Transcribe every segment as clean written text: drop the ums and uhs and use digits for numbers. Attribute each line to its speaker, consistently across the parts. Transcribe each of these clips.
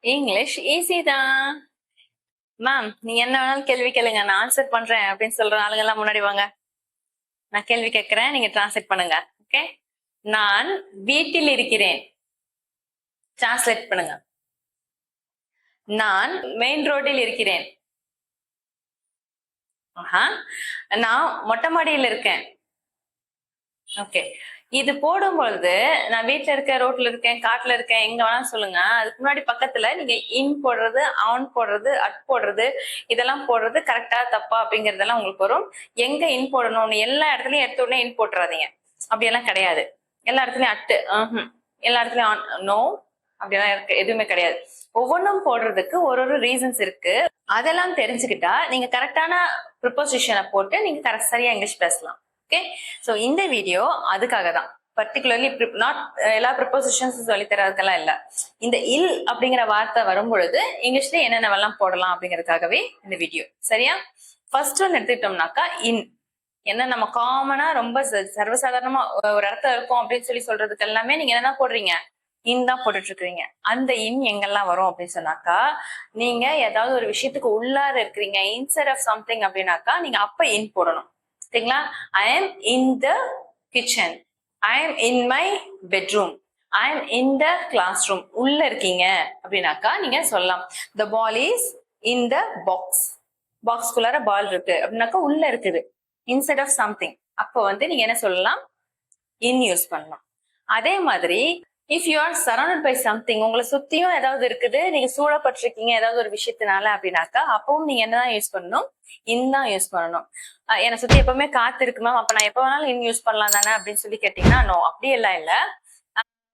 Speaker 1: English easy தான். Ma'am நீ என்ன வேணாலும் கேள்வி கேளுங்க, நான் ஆன்சர் பண்றேன் அப்படின்னு சொல்ற ஆளுங்க எல்லாம் முன்னாடி வாங்க. நான் கேள்வி கேட்கிறேன், நீங்க டிரான்ஸ்லேட் பண்ணுங்க. ஓகே, நான் வீட்டில் இருக்கிறேன். டிரான்ஸ்லேட் பண்ணுங்க. நான் மெயின் ரோட்டில் இருக்கிறேன். நான் மொட்டை மாடியில் இருக்கேன். ஓகே, இது போடும் பொழுது நான் வீட்டுல இருக்கேன், ரோட்ல இருக்கேன், காட்டுல இருக்கேன், எங்க வேணாலும் சொல்லுங்க. அதுக்கு முன்னாடி பக்கத்துல நீங்க இன் போடுறது, ஆன் போடுறது, அட் போடுறது, இதெல்லாம் போடுறது கரெக்டா தப்பா அப்படிங்கறதெல்லாம் உங்களுக்கு வரும். எங்க இன் போடணும்னு எல்லா இடத்துலயும் எடுத்த உடனே இன் போட்டுறாதீங்க. அப்படியெல்லாம் கிடையாது. எல்லா இடத்துலயும் அட்டு, எல்லா இடத்துலயும் ஆன், நோ, அப்படியெல்லாம் இருக்கு எதுவுமே கிடையாது. ஒவ்வொன்றும் போடுறதுக்கு ஒரு ரீசன்ஸ் இருக்கு. அதெல்லாம் தெரிஞ்சுக்கிட்டா நீங்க கரெக்டான ப்ரிப்போசிஷனை போட்டு நீங்க சரியா இங்கிலீஷ் பேசலாம். ஓகே, சோ இந்த வீடியோ அதுக்காக தான். பர்டிகுலர்லி நாட் எல்லா ப்ரிப்போசிஷன்ஸ் சொல்லி தரதுக்கெல்லாம் இல்ல. இந்த இல் அப்படிங்கிற வார்த்தை வரும் பொழுது இங்கிலீஷ்ல என்னென்னவெல்லாம் போடலாம் அப்படிங்கறதுக்காகவே இந்த வீடியோ. சரியா? ஃபர்ஸ்ட் ஒன் எடுத்துக்கிட்டோம்னாக்கா இன். என்ன நம்ம காமனா ரொம்ப சர்வசாதாரணமா ஒரு இடத்துல இருக்கும் அப்படின்னு சொல்றதுக்கு எல்லாமே நீங்க என்னதான் போடுறீங்க? இன் தான் போட்டுட்டு இருக்கிறீங்க. அந்த இன் எங்கெல்லாம் வரும் அப்படின்னு சொன்னாக்கா, நீங்க ஏதாவது ஒரு விஷயத்துக்கு உள்ளார இருக்கிறீங்க, இன்ஸ்டெட் ஆஃப் சம்திங் அப்படின்னாக்கா நீங்க அப்ப இன் போடணும். சரிங்களா? I am in the kitchen, I am in my bedroom, I am in the classroom. உள்ள இருக்கீங்க அப்படின்னாக்கா நீங்க சொல்லலாம் த ball is in the box. பாக்ஸ்குள்ளார பால் இருக்கு அப்படின்னாக்கா உள்ள இருக்குது, இன்ஸ்டெட் ஆஃப் சம்திங். அப்போ வந்து நீங்க என்ன சொல்லலாம்? இன் யூஸ் பண்ணலாம். அதே மாதிரி if you are surrounded by something, உங்களை சுத்தியும் ஏதாவது இருக்குது, நீங்க சூழப்பட்டிருக்கீங்க ஏதாவது ஒரு விஷயத்தினால அப்படின்னாக்கா அப்பவும் நீங்க என்னதான் யூஸ் பண்ணணும்? இன் தான் யூஸ் பண்ணணும். என்னை சுத்தி எப்பவுமே காத்து இருக்கு மேம், அப்ப நான் எப்ப வேணாலும் இன் யூஸ் பண்ணலாம் தானே அப்படின்னு சொல்லி கேட்டீங்கன்னா நோ, அப்படி எல்லாம் இல்ல.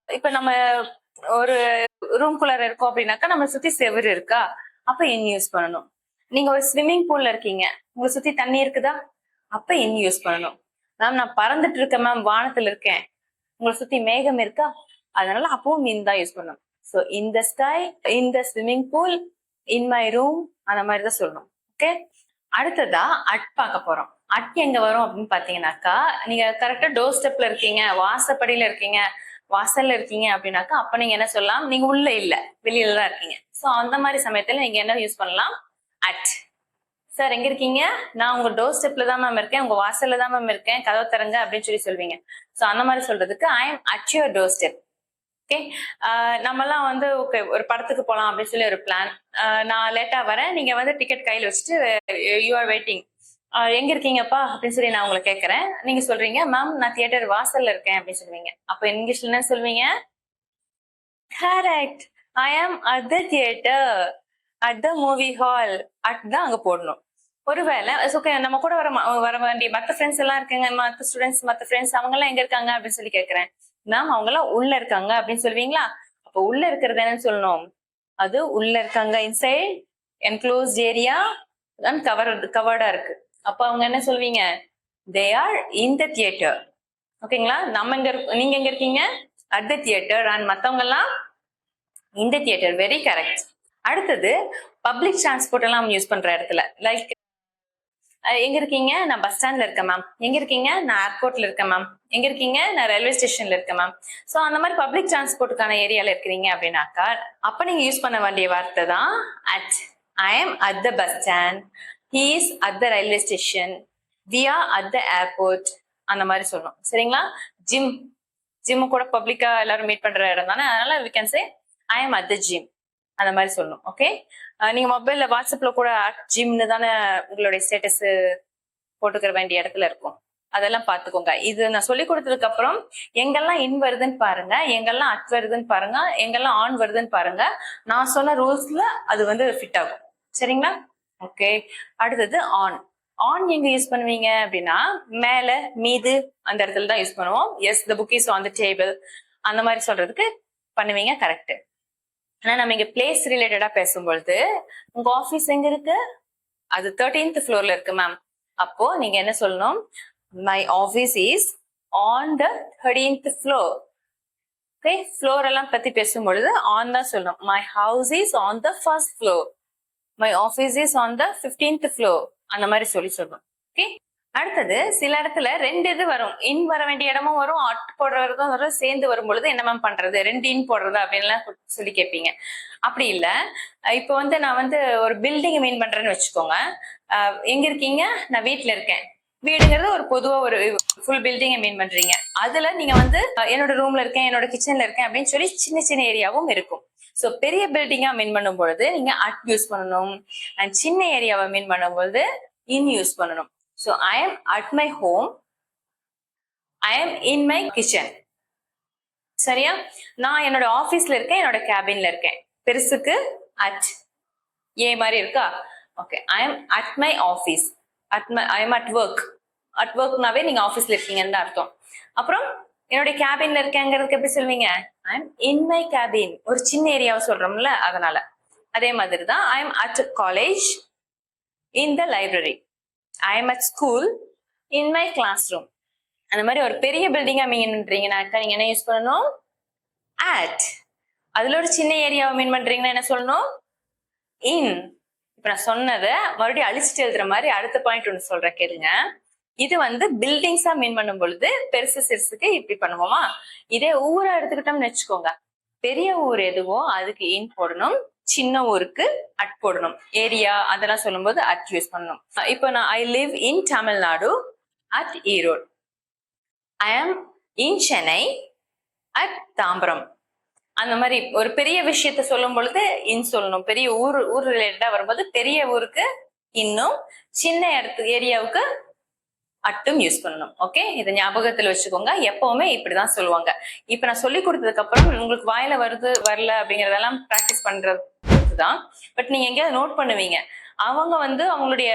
Speaker 1: இப்ப நம்ம ஒரு ரூம்குள்ளார இருக்கோம் அப்படின்னாக்கா நம்ம சுத்தி செவுரு இருக்கா, அப்ப இன் யூஸ் பண்ணணும். நீங்க ஒரு ஸ்விம்மிங் பூல்ல இருக்கீங்க, உங்களை சுத்தி தண்ணி இருக்குதா, அப்ப இன் யூஸ் பண்ணணும். மேம் நான் பறந்துட்டு இருக்கேன் மேம், வானத்துல இருக்கேன், உங்களை சுத்தி மேகம் இருக்கா, அதனால அப்பவும் இன் தான் யூஸ் பண்ணணும். So in the sky, in the swimming pool, in my room, அந்த மாதிரி தான் சொல்லணும். ஓகே, அடுத்ததா அட் பார்க்க போறோம். அட் எங்க வரும் அப்படின்னு பாத்தீங்கன்னாக்கா, நீங்க கரெக்டா டோர் ஸ்டெப்ல இருக்கீங்க, வாசப்படியில இருக்கீங்க, வாசல்ல இருக்கீங்க அப்படின்னாக்கா அப்ப நீங்க என்ன சொல்லலாம்? நீங்க உள்ள இல்ல, வெளியில தான் இருக்கீங்க. ஸோ அந்த மாதிரி சமயத்துல நீங்க என்ன யூஸ் பண்ணலாம்? அட். சார் எங்க இருக்கீங்க? நான் உங்க டோர் ஸ்டெப்ல தான் மேம் இருக்கேன், உங்க வாசல்ல தான் மேம் இருக்கேன், கதவை தரங்க அப்படின்னு சொல்லி சொல்வீங்க. ஸோ அந்த மாதிரி சொல்றதுக்கு ஐ am at your door step. Okay, நம்மலாம் வந்து ஓகே ஒரு படத்துக்கு போலாம் அப்படின்னு சொல்லி ஒரு பிளான். நான் லேட்டா வரேன், நீங்க வந்து டிக்கெட் கையில வச்சுட்டு யூ ஆர் வெயிட்டிங். எங்க இருக்கீங்கப்பா அப்படின்னு சொல்லி நான் உங்களை கேட்கறேன். நீங்க சொல்றீங்க மேம் நான் தியேட்டர் வாசல்ல இருக்கேன் அப்படின்னு சொல்லுவீங்க. அப்ப இங்கிலீஷ்ல என்ன சொல்வீங்க? கரெக்ட், ஐ ஆம் at the theatre, at the movie hall. At தான் அங்க போடணும். ஒருவேளை ஓகே நம்ம கூட வர வேண்டிய மற்ற ஃப்ரெண்ட்ஸ் எல்லாம் இருக்காங்க, மற்ற ஸ்டூடெண்ட்ஸ், மற்ற ஃப்ரெண்ட்ஸ் அவங்க எல்லாம் எங்க இருக்காங்க அப்படின்னு சொல்லி கேட்கறேன். மேம் அவங்க எல்லாம் உள்ள இருக்காங்க அப்படின்னு சொல்லுவீங்களா? அப்ப உள்ள இருக்கிறது என்னன்னு சொல்லணும்? அது உள்ள இருக்காங்க, இன்சைட் என்க்ளோஸ்ட் ஏரியா, கவர்டா இருக்கு. அப்ப அவங்க என்ன சொல்வீங்க? They are in the theatre. ஓகேங்களா? நம்ம எங்க நீங்க எங்க இருக்கீங்க? At the theatre. அண்ட் மத்தவங்க எல்லாம் இந்த தியேட்டர். Very correct. அடுத்தது பப்ளிக் டிரான்ஸ்போர்ட் எல்லாம் யூஸ் பண்ற இடத்துல, லைக் எங்க இருக்கீங்க? நான் பஸ் ஸ்டாண்ட்ல இருக்கேன் மேம். எங்க இருக்கீங்க? நான் ஏர்போர்ட்ல இருக்கேன் மேம். எங்க இருக்கீங்க? நான் ரயில்வே ஸ்டேஷன்ல இருக்கேன் மேம். சோ அந்த மாதிரி பப்ளிக் டிரான்ஸ்போர்ட்டுக்கான ஏரியால இருக்கிறீங்க அப்படின்னாக்கா அப்ப நீங்க யூஸ் பண்ண வேண்டிய வார்த்தை தான் at. I am at the bus stand, he is at the railway station, we are at the airport, அந்த மாதிரி சொல்லணும். சரிங்களா? ஜிம், ஜிம் கூட பப்ளிக்கா எல்லாரும் மீட் பண்ற இடம் தானே, அதனால we can say I am at the gym, அந்த மாதிரி சொல்லணும். ஓகே, நீங்க மொபைல்ல வாட்ஸ்அப்ல கூட ஜிம்னு தானே உங்களுடைய ஸ்டேட்டஸ் போட்டுக்கிற வேண்டிய இடத்துல இருக்கும், அதெல்லாம் பாத்துக்கோங்க. இது நான் சொல்லி கொடுத்ததுக்கு அப்புறம் எங்கெல்லாம் இன் வருதுன்னு பாருங்க, எங்கெல்லாம் அட் வருதுன்னு பாருங்க, எங்கெல்லாம் ஆன் வருதுன்னு பாருங்க. நான் சொன்ன ரூல்ஸ்ல அது வந்து ஃபிட் ஆகும். சரிங்களா? ஓகே, அடுத்தது ஆன். ஆன் எங்க யூஸ் பண்ணுவீங்க அப்படின்னா மேல, மீது, அந்த இடத்துல தான் யூஸ் பண்ணுவோம். As the book is on the table, அந்த மாதிரி சொல்றதுக்கு பண்ணுவீங்க. கரெக்ட். ஆனா நம்ம இங்க பிளேஸ் ரிலேட்டடா பேசும்பொழுது உங்க ஆபீஸ் எங்க இருக்கு? அது 13th ஃப்ளோர்ல இருக்கு மேம். அப்போ நீங்க என்ன சொல்லணும்? My office is on the 13th floor. Okay, floor எல்லாம் பத்தி பேசும்பொழுது ஆன் தான் சொல்லணும். My house is on the first floor, my office is on the 15th floor, அந்த மாதிரி சொல்லணும். ஓகே, அடுத்தது சில இடத்துல ரெண்டு இது வரும், இன் வர வேண்டிய இடமும் வரும், அட் போடுறதும் வரும், சேர்ந்து வரும் பொழுது என்ன மேம் பண்றது, ரெண்டு இன் போடுறது அப்படின்லாம் சொல்லி கேட்பீங்க. அப்படி இல்ல, இப்போ வந்து நான் வந்து ஒரு பில்டிங் மீன் பண்றேன்னு வச்சுக்கோங்க. எங்க இருக்கீங்க? நான் வீட்டுல இருக்கேன். வீடுங்கிறது ஒரு பொதுவா ஒரு ஃபுல் பில்டிங்கை மீன் பண்றீங்க. அதுல நீங்க வந்து என்னோட ரூம்ல இருக்கேன், என்னோட கிச்சன்ல இருக்கேன் அப்படின்னு சொல்லி சின்ன சின்ன ஏரியாவும் இருக்கும். சோ பெரிய பில்டிங்கா மீன் பண்ணும் பொழுது நீங்க அட் யூஸ் பண்ணணும், அண்ட் சின்ன ஏரியாவை மீன் பண்ணும்போது இன் யூஸ் பண்ணணும். So I am at my home, I am in my kitchen. சரியா? நான் என்னோட ஆபீஸ்ல இருக்கேன், என்னோட கேபின்ல இருக்கேன். பெருசுக்கு அட், ஏ மாதிரி இருக்கா? Okay, I am at my office, I am at work. at workனாவே நீங்க ஆபீஸ்ல இருக்கீங்கன்னு அர்த்தம். அப்புறம் என்னோட கேபின்ல இருக்கேங்கிறதுக்கு எப்படி சொல்வீங்க? I am in my cabin. ஒரு சின்ன ஏரியாவை சொல்றோம்ல, அதனால. அதே மாதிரி தான் I am at college, in the library. I am at school, in my classroom. அந்த மாதிரி ஒரு பெரிய பில்டிங்கா மீன் பண்றீங்கன்னாக்கா நீங்க என்ன யூஸ் பண்ணணும்? at. அதுல ஒரு சின்ன ஏரியாவை மீன் பண்றீங்கன்னா என்ன சொல்லணும்? in. இப்ப நான் சொன்னதை மறுபடியும் அழிச்சிட்டு எழுதுற மாதிரி அடுத்த பாயிண்ட் ஒன்று சொல்றேன், கேளுங்க. இது வந்து பில்டிங்ஸா மீன் பண்ணும் பொழுது பெருசு சிறுசுக்கு இப்படி பண்ணுவோமா? இதே ஊரா எடுத்துக்கிட்டோம்னு வச்சுக்கோங்க. பெரிய ஊர் எதுவோ அதுக்கு இன் போடணும், சின்ன ஊருக்கு அட் போடணும். ஏரியா அதெல்லாம் சொல்லும் போது அட் யூஸ் பண்ணணும். இப்போ நான் I live in Tamil Nadu at Erode. I am in Chennai at Tambaram. அந்த மாதிரி ஒரு பெரிய விஷயத்த சொல்லும் பொழுது இன் சொல்லணும். பெரிய ஊர் ரிலேட்டடா வரும்போது பெரிய ஊருக்கு இன்னும், சின்ன ஏரியாவுக்கு அட்டும் யூஸ் பண்ணணும். ஓகே, இதை ஞாபகத்துல வச்சுக்கோங்க. எப்பவுமே இப்படிதான் சொல்லுவாங்க. இப்ப நான் சொல்லி கொடுத்ததுக்கு அப்புறம் உங்களுக்கு வாயில வருது வரல அப்படிங்கறதெல்லாம் பிராக்டிஸ் பண்றதுதான். பட் நீங்க எங்கேயாவது நோட் பண்ணுவீங்க. அவங்க வந்து அவங்களுடைய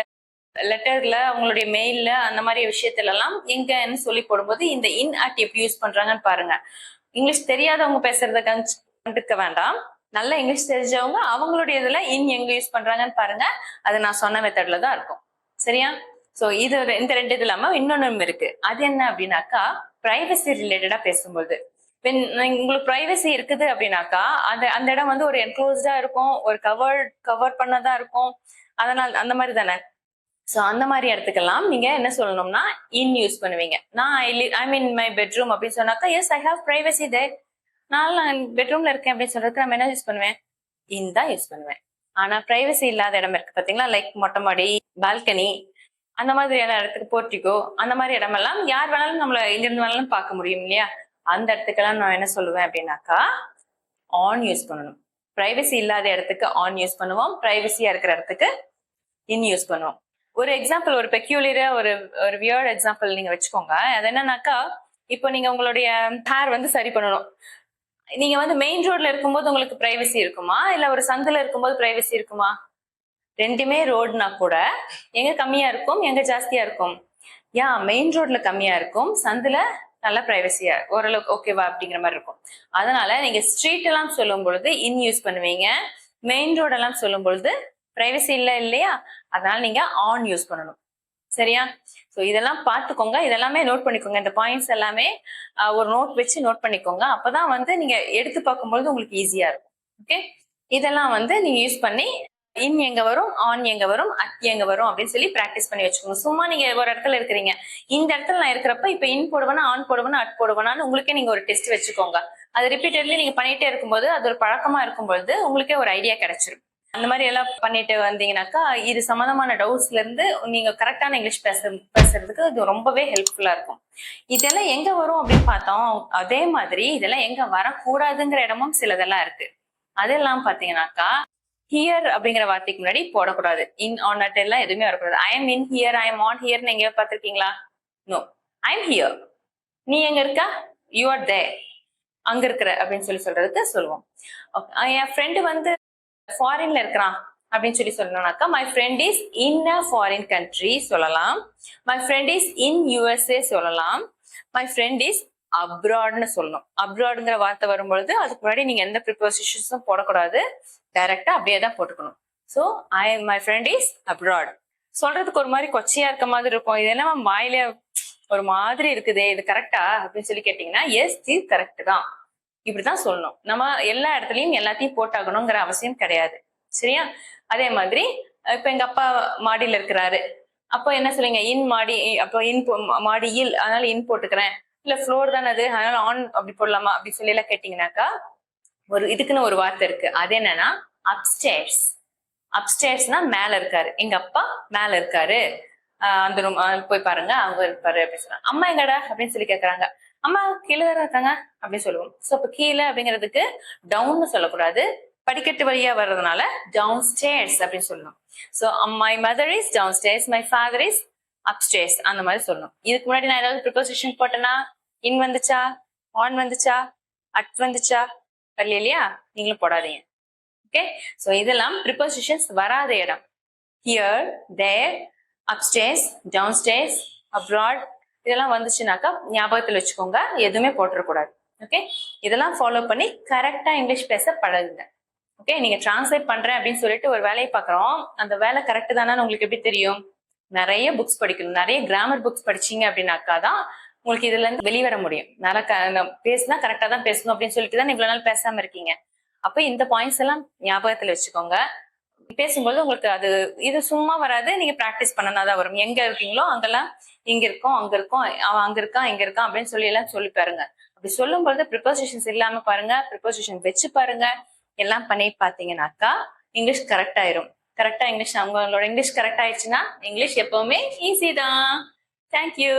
Speaker 1: லெட்டர்ல, அவங்களுடைய மெயில்ல, அந்த மாதிரி விஷயத்துல எல்லாம் எங்கன்னு சொல்லி போடும்போது இந்த இன் அட் எப்படி யூஸ் பண்றாங்கன்னு பாருங்க. இங்கிலீஷ் தெரியாதவங்க பேசுறத கண்டுக்க வேண்டாம். நல்ல இங்கிலீஷ் தெரிஞ்சவங்க அவங்களுடைய இதுல இன் எங்க யூஸ் பண்றாங்கன்னு பாருங்க. அது நான் சொன்ன மெத்தட்ல தான் இருக்கும். சரியா? சோ இது இந்த ரெண்டு இது இல்லாம இன்னொன்னு இருக்கு. அது என்ன அப்படின்னாக்கா, பிரைவசி ரிலேட்டடா பேசும்போது உங்களுக்கு பிரைவசி இருக்குது அப்படின்னாக்கா அந்த இடம் வந்து ஒரு என்க்ளோஸ்டா இருக்கும், ஒரு கவர் பண்ணதா இருக்கும். அதனால அந்த மாதிரி தானே. சோ அந்த மாதிரி இடத்துக்கெல்லாம் நீங்க என்ன சொல்லணும்னா இன் யூஸ் பண்ணுவீங்க. நான் ஐ மீன் மை பெட்ரூம் அப்படின்னு சொன்னாக்கா, எஸ் ஐ ஹாவ் பிரைவசி தேர். நான் பெட்ரூம்ல இருக்கேன் அப்படின்னு சொல்றதுக்கு நம்ம என்ன யூஸ் பண்ணுவேன்? இன் தான் யூஸ் பண்ணுவேன். ஆனா பிரைவசி இல்லாத இடம் இருக்கு பாத்தீங்களா, லைக் மொட்டை மாடி, பால்கனி, அந்த மாதிரியான இடத்துக்கு, போர்ட்டிகோ, அந்த மாதிரி இடமெல்லாம் யார் வேணாலும் நம்மள இங்கிருந்து வேணாலும் பார்க்க முடியும் இல்லையா? அந்த இடத்துக்கெல்லாம் நான் என்ன சொல்லுவேன் அப்படின்னாக்கா, ஆன் யூஸ் பண்ணணும். பிரைவசி இல்லாத இடத்துக்கு ஆன் யூஸ் பண்ணுவோம், பிரைவசியா இருக்கிற இடத்துக்கு இன் யூஸ் பண்ணுவோம். ஒரு எக்ஸாம்பிள், ஒரு பெக்யூலியரா ஒரு வியர்ட் எக்ஸாம்பிள் நீங்க வச்சுக்கோங்க. அது என்னன்னாக்கா, இப்போ நீங்க உங்களுடைய ஹேர் வந்து சரி பண்ணணும். நீங்க வந்து மெயின் ரோட்ல இருக்கும்போது உங்களுக்கு பிரைவசி இருக்குமா, இல்ல ஒரு சந்தில இருக்கும்போது பிரைவசி இருக்குமா? ரெண்டுமே ரோடுனா கூட எங்க கம்மியா இருக்கும், எங்க ஜாஸ்தியா இருக்கும்? மெயின் ரோட்ல கம்மியா இருக்கும், சந்துல நல்ல பிரைவசியா ஓரளவுக்கு ஓகேவா அப்படிங்கிற மாதிரி இருக்கும். அதனால நீங்க ஸ்ட்ரீட் எல்லாம் சொல்லும் பொழுது இன் யூஸ் பண்ணுவீங்க, மெயின் ரோட் எல்லாம் சொல்லும் பொழுது பிரைவசி இல்லையா, அதனால நீங்க ஆன் யூஸ் பண்ணணும். சரியா? சோ இதெல்லாம் பார்த்துக்கோங்க, இதெல்லாமே நோட் பண்ணிக்கோங்க. இந்த பாயிண்ட்ஸ் எல்லாமே ஒரு நோட் வச்சு நோட் பண்ணிக்கோங்க. அப்பதான் வந்து நீங்க எடுத்து பார்க்கும்பொழுது உங்களுக்கு ஈஸியா இருக்கும். ஓகே, இதெல்லாம் வந்து நீங்க யூஸ் பண்ணி இன் எங்க வரும், ஆன் எங்க வரும், அட் எங்க வரும் அப்படின்னு சொல்லி பிராக்டிஸ் பண்ணி வச்சுக்கோங்க. சும்மா நீங்க ஒரு இடத்துல இருக்கிறீங்க, இந்த இடத்துல நான் இருக்கிறப்ப இப்ப இன் போடுவேனா, ஆன் போடுவேனா, அட் போடுவேனான்னு உங்களுக்கே நீங்க ஒரு டெஸ்ட் வச்சுக்கோங்க. அது ரிப்பீட்டட்லி நீங்க பண்ணிட்டே இருக்கும்போது, அது ஒரு பழக்கமா இருக்கும்போது உங்களுக்கே ஒரு ஐடியா கிடைச்சிரும். அந்த மாதிரி எல்லாம் பண்ணிட்டு வந்தீங்கன்னாக்கா, இது சம்பந்தமான டவுட்ஸ்ல இருந்து நீங்க கரெக்டான இங்கிலீஷ் பேசுறதுக்கு இது ரொம்பவே ஹெல்ப்ஃபுல்லா இருக்கும். இதெல்லாம் எங்க வரும் அப்படின்னு பார்த்தோம். அதே மாதிரி இதெல்லாம் எங்க வரக்கூடாதுங்கிற இடமும் சிலதெல்லாம் இருக்கு. அதெல்லாம் பாத்தீங்கன்னாக்கா, ஹியர் அப்படிங்கிற வார்த்தைக்கு முன்னாடி போடக்கூடாது. இன், ஆன், அட் எல்லாம் எதுவுமே வரக்கூடாது. I am in here, I am on here எங்க பாத்திருக்கீங்களா? No, I am here. நீ எங்க இருக்கா? யூ ஆர் தேர், அங்க இருக்கிற அப்படின்னு சொல்லி சொல்றதுக்கு சொல்லுவோம். என் ஃப்ரெண்டு வந்து ஃபாரின்ல இருக்கிறான் அப்படின்னு சொல்லி சொல்லணும்னாக்கா, my friend is in a foreign country சொல்லலாம். My friend is in USA சொல்லலாம். மை ஃப்ரெண்ட் இஸ் அப்ராட்னு சொல்லணும். அப்ராட்ங்கிற வார்த்தை வரும்பொழுது அதுக்கு முன்னாடி நீங்க எந்த ப்ரிப்போசிஷன்ஸும் போடக்கூடாது, டைரக்டா அப்படியே தான் போட்டுக்கணும். So my friend is abroad சொல்றதுக்கு ஒரு மாதிரி கொச்சையா இருக்க மாதிரி இருக்கும். இது என்ன வாயில ஒரு மாதிரி இருக்குதே, இது கரெக்டா அப்படின்னு சொல்லி கேட்டீங்கன்னா, எஸ் இது கரெக்ட் தான், இப்படிதான் சொல்லணும். நம்ம எல்லா இடத்துலயும் எல்லாத்தையும் போட்டாகணுங்கிற அவசியம் கிடையாது. சரியா? அதே மாதிரி இப்ப எங்க அப்பா மாடியில இருக்கிறாரு, அப்போ என்ன சொல்லுங்க, இன் மாடி, அப்போ மாடியில், அதனால இன் போட்டுக்கிறேன். இல்ல ஃப்ளோர் தானே அது, அதனால ஆன் அப்படி போடலாமா அப்படி சொல்லி எல்லாம் கேட்டீங்கன்னாக்கா, இதுக்குன்னு ஒரு வார்த்தை இருக்கு. அது என்னன்னா அப்ஸ்டேர்ஸ். அப்ஸ்டேர்ஸ்னா மேல இருக்காரு, எங்க அப்பா மேல இருக்காரு, அந்த ரூம் போய் பாருங்க அவங்க இருப்பாரு அப்படின்னு சொன்னாங்க. அம்மா எங்கடா அப்படின்னு சொல்லி கேக்குறாங்க. அம்மா கீழே தானே இருக்காங்க அப்படின்னு சொல்லுவோம். சோ அப்ப கீழே அப்படிங்கிறதுக்கு டவுன்னு சொல்லக்கூடாது, படிக்கட்டு வழியா வர்றதுனால டவுன் ஸ்டேர்ஸ் அப்படின்னு சொல்லணும். So my mother is downstairs, my father is upstairs, அந்த மாதிரி சொல்லணும். இதுக்கு முன்னாடி நான் ஏதாவது ப்ரிப்போசிஷன் போட்டேன்னா இன் வந்துச்சா, ஆன் வந்துச்சா, அட் வந்துச்சா, வரல இல்லையா, நீங்களும் போடாதீங்க. ஓகே, சோ இதெல்லாம் ப்ரிப்போசிஷன்ஸ் வராத இடம். ஹியர், தேர், அப்ஸ்டேர்ஸ், டவுன்ஸ்டேர்ஸ், அப்ராட், இதெல்லாம் வந்துச்சுனாக்கா ஞாபகத்தில் வச்சுக்கோங்க, எதுவுமே போட்டுறக்கூடாது. ஓகே, இதெல்லாம் ஃபாலோ பண்ணி கரெக்டா இங்கிலீஷ் பேச பழகுங்க. ஓகே, நீங்க டிரான்ஸ்லேட் பண்றேன் அப்படின்னு சொல்லிட்டு ஒரு வேலையை பாக்குறோம், அந்த வேலை கரெக்ட் தானே உங்களுக்கு எப்படி தெரியும்? நிறைய புக்ஸ் படிக்கணும், நிறைய கிராமர் புக்ஸ் படிச்சீங்க அப்படின்னாக்கா தான் உங்களுக்கு இதுல இருந்து வெளிவர முடியும். பேசினா கரெக்டா தான் பேசணும் அப்படின்னு சொல்லிட்டு தான் இவ்வளவு நாள் பேசாம இருக்கீங்க. அப்ப இந்த பாயிண்ட்ஸ் எல்லாம் ஞாபகத்துல வச்சுக்கோங்க. பேசும்போது உங்களுக்கு அது இது சும்மா வராது, நீங்க பிராக்டிஸ் பண்ணனாதான் வரும். எங்க இருக்கீங்களோ அங்கெல்லாம் இங்க இருக்கோம், அங்க இருக்கோம், அவன் அங்க இருக்கான், இங்க இருக்கான் அப்படின்னு சொல்லி எல்லாம் சொல்லி பாருங்க. அப்படி சொல்லும் பொழுது ப்ரிப்போசிஷன்ஸ் இல்லாம பாருங்க, ப்ரிப்போசிஷன் வச்சு பாருங்க, எல்லாம் பண்ணி பாத்தீங்கன்னாக்கா இங்கிலீஷ் கரெக்ட் ஆயிரும். கரெக்டா இங்கிலீஷ், அவங்களோட இங்கிலீஷ் கரெக்ட் ஆயிடுச்சுன்னா இங்கிலீஷ் எப்பவுமே ஈஸி தான். தேங்க்யூ.